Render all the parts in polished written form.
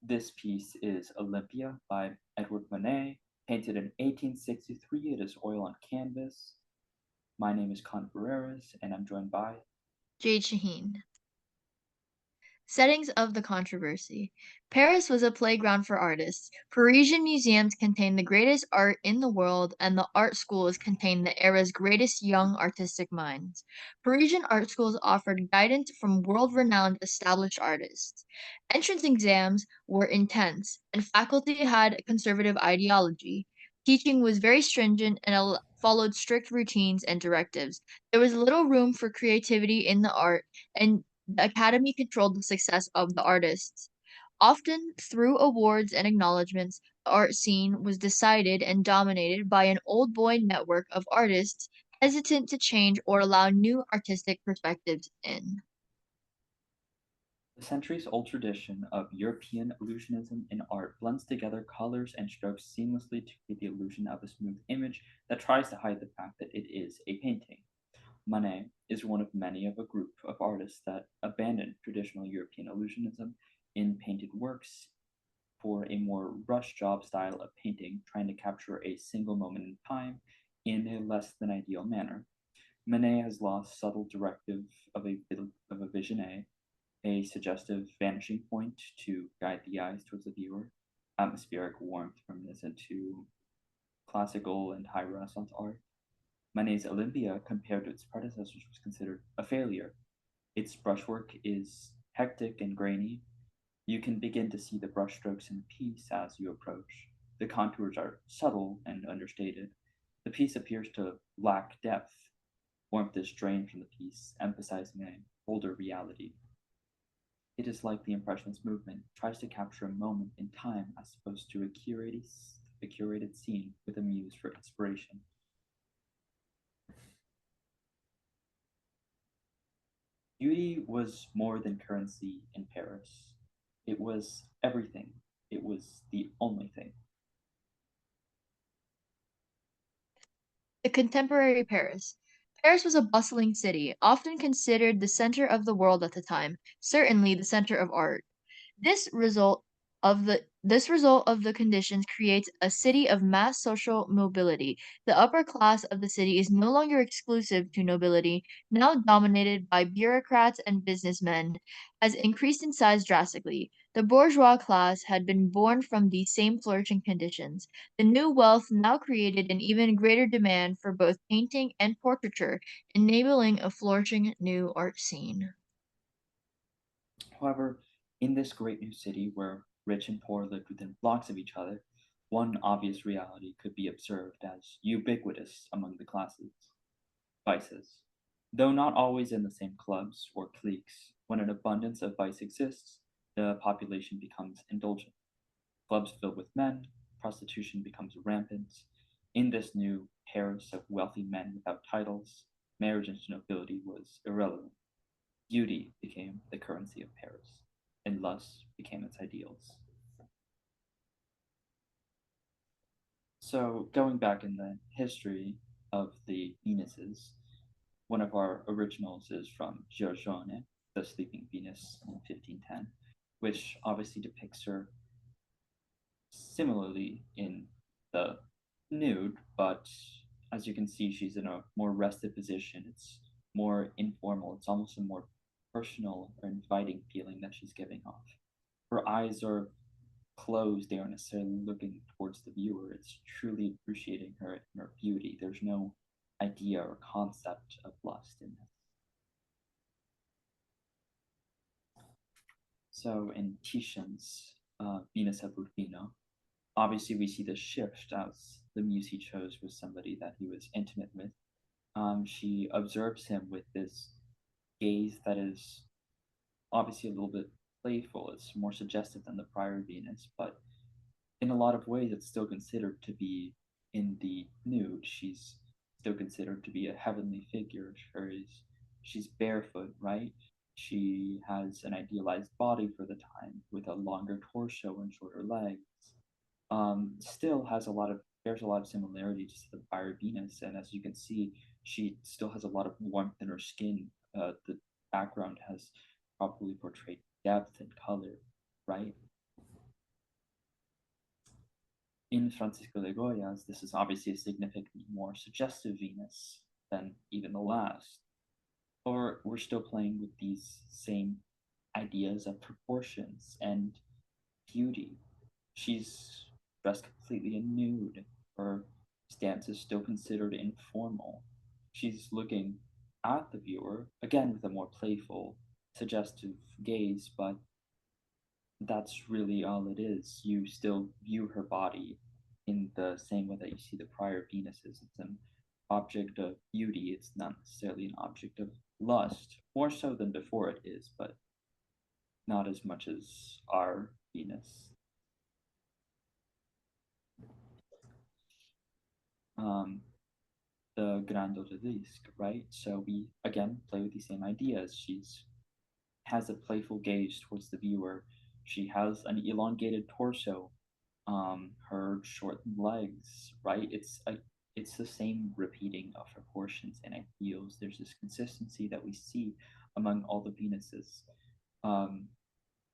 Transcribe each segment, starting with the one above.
This piece is Olympia by Édouard Manet, painted in 1863. It is oil on canvas. My name is Con Ferreras, and I'm joined by. Jade Shaheen. Settings of the controversy. Paris was a playground for artists. Parisian museums contained the greatest art in the world, and the art schools contained the era's greatest young artistic minds. Parisian art schools offered guidance from world renowned established artists. Entrance exams were intense, and faculty had a conservative ideology. Teaching was very stringent and followed strict routines and directives. There was little room for creativity in the art, and the Academy controlled the success of the artists. Often through awards and acknowledgments, the art scene was decided and dominated by an old boy network of artists hesitant to change or allow new artistic perspectives in. The centuries-old tradition of European illusionism in art blends together colors and strokes seamlessly to create the illusion of a smooth image that tries to hide the fact that it is a painting. Manet is one of many of a group of artists that abandoned traditional European illusionism in painted works for a more rush job style of painting, trying to capture a single moment in time in a less than ideal manner. Manet has lost subtle directive of a vision a suggestive vanishing point to guide the eyes towards the viewer, atmospheric warmth reminiscent to classical and high Renaissance art. Manet's Olympia, compared to its predecessors, was considered a failure. Its brushwork is hectic and grainy. You can begin to see the brushstrokes in the piece as you approach. The contours are subtle and understated. The piece appears to lack depth. Warmth is drained from the piece, emphasizing an older reality. It is like the Impressionist movement tries to capture a moment in time as opposed to a curated scene with a muse for inspiration. Beauty was more than currency in Paris. It was everything. It was the only thing. The contemporary Paris. Paris was a bustling city, often considered the center of the world at the time, certainly the center of art. This result of the conditions creates a city of mass social mobility. The upper class of the city is no longer exclusive to nobility, now dominated by bureaucrats and businessmen, has increased in size drastically. The bourgeois class had been born from these same flourishing conditions. The new wealth now created an even greater demand for both painting and portraiture, enabling a flourishing new art scene. However, in this great new city where rich and poor lived within blocks of each other, one obvious reality could be observed as ubiquitous among the classes: vices. Though not always in the same clubs or cliques, when an abundance of vice exists, the population becomes indulgent. Clubs filled with men, prostitution becomes rampant. In this new Paris of wealthy men without titles, marriage into nobility was irrelevant. Beauty became the currency of Paris, and lust became its ideals. So, going back in the history of the Venuses, one of our originals is from Giorgione, The Sleeping Venus in 1510, which obviously depicts her similarly in the nude, but as you can see, she's in a more rested position. It's more informal. It's almost a more personal or inviting feeling that she's giving off. Her eyes are closed, they aren't necessarily looking towards the viewer. It's truly appreciating her and her beauty. There's no idea or concept of lust in this. So in Titian's Venus of Rufino, obviously we see the shift as the muse he chose was somebody that he was intimate with. She observes him with this gaze that is obviously a little bit playful. It's more suggestive than the prior Venus, but in a lot of ways, it's still considered to be in the nude. She's still considered to be a heavenly figure. She's barefoot, right? She has an idealized body for the time with a longer torso and shorter legs. Still has a lot of bears a lot of similarities to the prior Venus, and as you can see, she still has a lot of warmth in her skin. The background has probably portrayed depth and color, right? In Francisco de Goya's, this is obviously a significantly more suggestive Venus than even the last. Or we're still playing with these same ideas of proportions and beauty. She's dressed completely in nude. Her stance is still considered informal. She's looking at the viewer, again with a more playful, suggestive gaze, but that's really all it is. You still view her body in the same way that you see the prior Venuses. It's an object of beauty, it's not necessarily an object of lust. More so than before it is, but not as much as our Venus. Um, the Grand Odalisque, right? So we again play with these same ideas. She's has a playful gaze towards the viewer. She has an elongated torso, her shortened legs, right? It's the same repeating of proportions and ideals. There's this consistency that we see among all the Venuses. Um,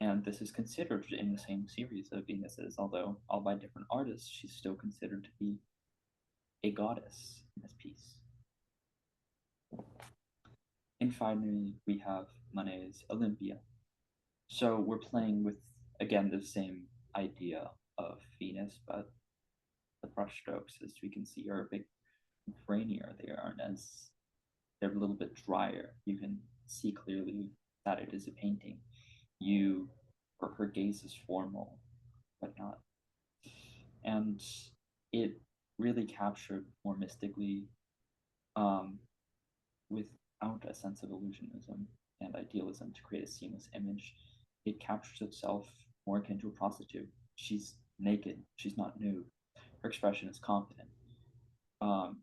and this is considered in the same series of Venuses, although all by different artists, she's still considered to be a goddess in this piece. And finally, we have Manet's Olympia. So we're playing with, again, the same idea of Venus, but the brushstrokes, as we can see, are a bit grainier. They aren't as, they're a little bit drier. You can see clearly that it is a painting. Her gaze is formal, but not. And it really captured more mystically, um, without a sense of illusionism and idealism to create a seamless image. It captures itself more akin to a prostitute. She's naked, she's not nude. Her expression is confident.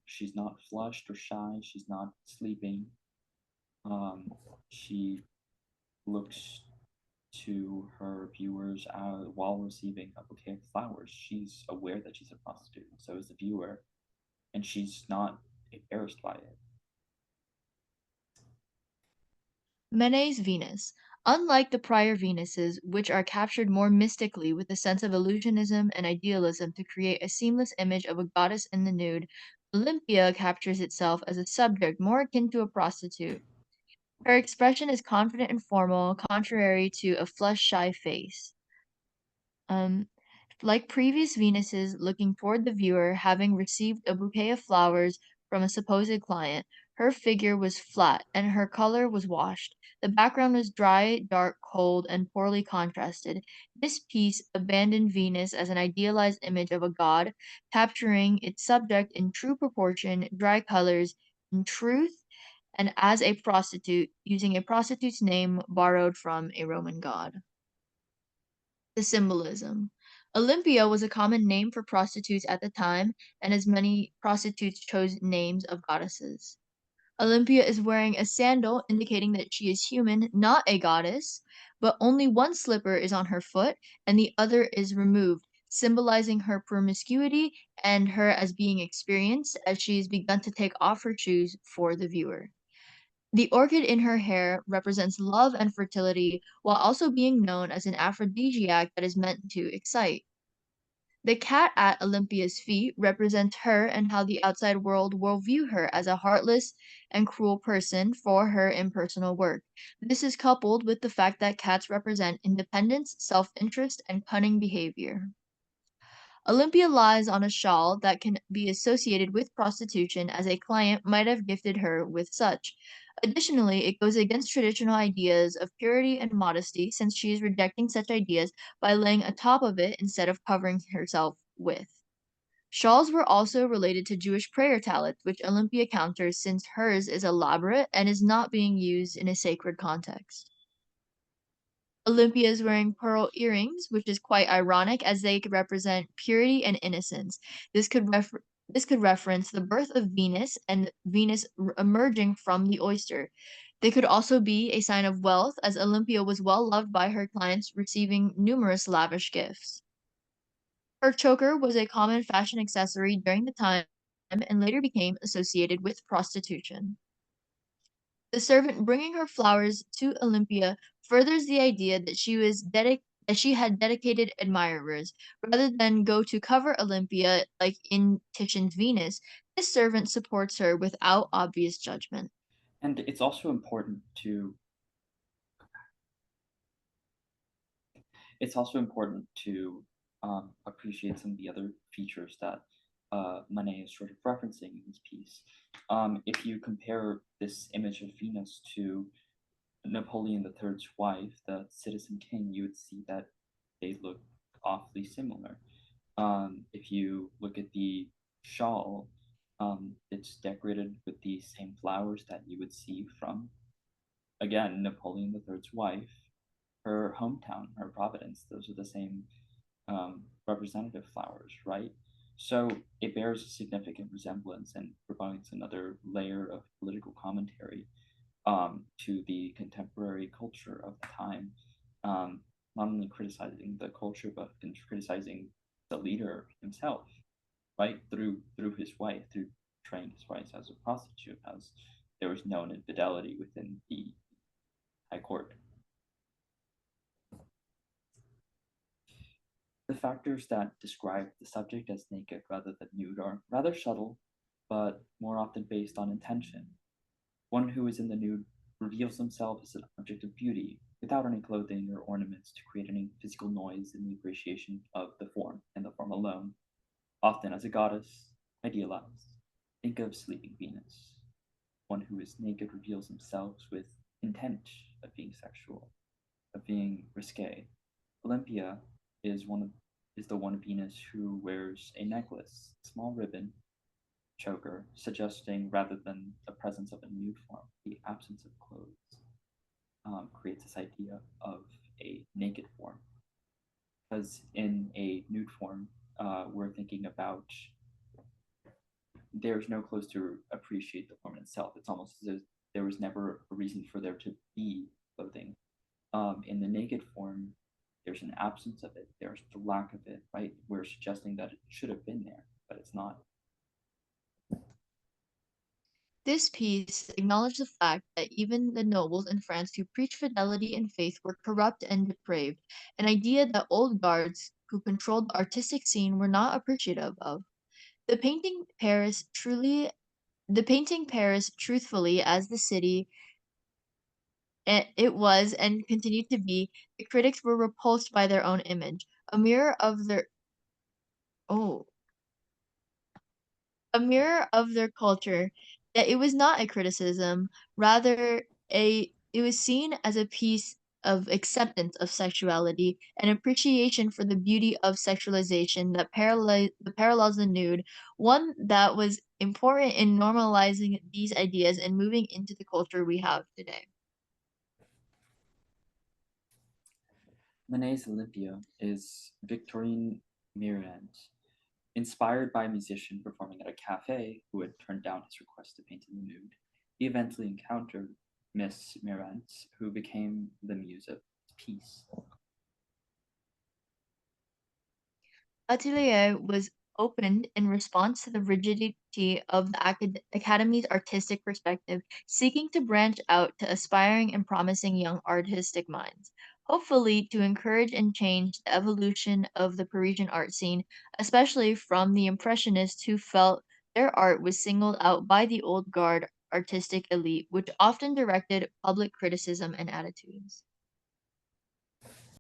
She's not flushed or shy, she's not sleeping. She looks to her viewers while receiving a bouquet of flowers. She's aware that she's a prostitute, so is the viewer, and she's not embarrassed by it. Manet's Venus. Unlike the prior Venuses, which are captured more mystically with a sense of illusionism and idealism to create a seamless image of a goddess in the nude, Olympia captures itself as a subject more akin to a prostitute. Her expression is confident and formal, contrary to a flush-shy face. Um, like previous Venuses looking toward the viewer, having received a bouquet of flowers from a supposed client, her figure was flat and her color was washed. The background was dry, dark, cold, and poorly contrasted. This piece abandoned Venus as an idealized image of a god, capturing its subject in true proportion, dry colors, in truth, and as a prostitute, using a prostitute's name borrowed from a Roman god. The symbolism. Olympia was a common name for prostitutes at the time, and as many prostitutes chose names of goddesses. Olympia is wearing a sandal, indicating that she is human, not a goddess, but only one slipper is on her foot and the other is removed, symbolizing her promiscuity and her as being experienced as she has begun to take off her shoes for the viewer. The orchid in her hair represents love and fertility, while also being known as an aphrodisiac that is meant to excite. The cat at Olympia's feet represents her and how the outside world will view her as a heartless and cruel person for her impersonal work. This is coupled with the fact that cats represent independence, self-interest, and cunning behavior. Olympia lies on a shawl that can be associated with prostitution, as a client might have gifted her with such. Additionally, it goes against traditional ideas of purity and modesty, since she is rejecting such ideas by laying atop of it instead of covering herself with. Shawls were also related to Jewish prayer talents, which Olympia counters since hers is elaborate and is not being used in a sacred context. Olympia is wearing pearl earrings, which is quite ironic as they could represent purity and innocence. This could reference the birth of Venus and Venus emerging from the oyster. They could also be a sign of wealth, as Olympia was well loved by her clients, receiving numerous lavish gifts. Her choker was a common fashion accessory during the time and later became associated with prostitution. The servant bringing her flowers to Olympia furthers the idea that she was that she had dedicated admirers. Rather than go to cover Olympia like in Titian's Venus, this servant supports her without obvious judgment. And it's also important to appreciate some of the other features that Manet is sort of referencing in his piece. If you compare this image of Venus to Napoleon III's wife, the Citizen King, you would see that they look awfully similar. If you look at the shawl, it's decorated with the same flowers that you would see from, again, Napoleon III's wife, her hometown, her Providence. Those are the same representative flowers, right? So it bears a significant resemblance and provides another layer of political commentary to the contemporary culture of the time, not only criticizing the culture but criticizing the leader himself, right? Through his wife, through portraying his wife as a prostitute, as there was known infidelity within the high court. The factors that describe the subject as naked rather than nude are rather subtle, but more often based on intention. One who is in the nude reveals himself as an object of beauty, without any clothing or ornaments to create any physical noise in the appreciation of the form and the form alone, often as a goddess, idealized. Think of Sleeping Venus. One who is naked reveals himself with intent of being sexual, of being risque. Olympia is one of is the one Venus who wears a necklace, a small ribbon, choker, suggesting rather than the presence of a nude form, the absence of clothes creates this idea of a naked form. Because in a nude form, we're thinking about there's no clothes to appreciate the form itself. It's almost as if there was never a reason for there to be clothing. In the naked form, there's an absence of it. There's the lack of it, right? We're suggesting that it should have been there, but it's not. This piece acknowledged the fact that even the nobles in France who preached fidelity and faith were corrupt and depraved, an idea that old guards who controlled the artistic scene were not appreciative of. The painting Paris truly the painting Paris truthfully as the city it was and continued to be, the critics were repulsed by their own image, oh, a mirror of their culture, that it was not a criticism, rather it was seen as a piece of acceptance of sexuality, an appreciation for the beauty of sexualization that parallels the nude, one that was important in normalizing these ideas and moving into the culture we have today. Manet's Olympia is Victorine Mirand, inspired by a musician performing at a cafe who had turned down his request to paint in the nude. He eventually encountered Miss Mirand, who became the muse of his piece. Atelier was opened in response to the rigidity of the Academy's artistic perspective, seeking to branch out to aspiring and promising young artistic minds, hopefully to encourage and change the evolution of the Parisian art scene, especially from the Impressionists who felt their art was singled out by the old guard artistic elite, which often directed public criticism and attitudes.